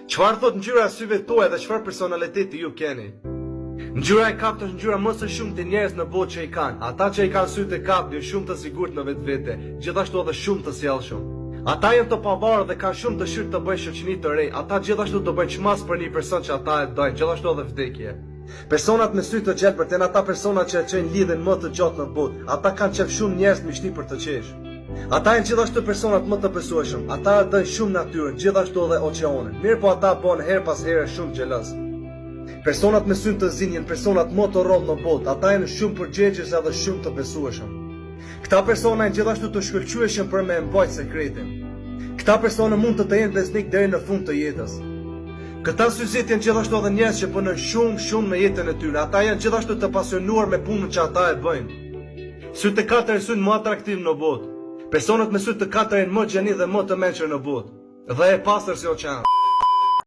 Çfarë thot ngjyra e syve tuaj dhe çfarë personaliteti ju keni? Ngjyra e kapt është ngjyra më së shumti njerëz në botë që i kanë. Ata që i kanë sytë e kapt janë shumë të sigurt në vetvete, gjithashtu edhe shumë të sjellshëm. Ata janë të pavarur dhe kanë shumë dëshirë të bëjnë shoqëni të re. Ata gjithashtu do bëjnë çmas për një person që ata e dojnë, gjithashtu edhe vdekje. Personat me sy të gjelbërt janë ata persona që e çojnë lidhjen më të gjatë në botë. Ata kanë qef shumë njerëz miqni për të qesh. Ata janë gjithashtu personat më të besueshëm. Ata e dojnë shumë natyrën, gjithashtu edhe oqeanin. Mirë po ata bëhen her pas here shumë xheloz. Personat me sy të zi janë personat më të rrollë në botë. Ata janë shumë përgjegjës edhe shumë të besueshëm. Këta persona janë gjithashtu të shkëlqyeshëm për me mbajtë sekretin. Këta persona mund të jenë besnik deri në fund të jetës. Këta syzit janë gjithashtu edhe njerëz që punojnë shumë në jetën e tyre. Ata janë gjithashtu të pasionuar me punën që ata e bëjnë. Sytë e katër janë më atraktiv në botë. Personat me sytë të katër janë më gjeni dhe më të mençur në botë. Dhe e pastër si oqean.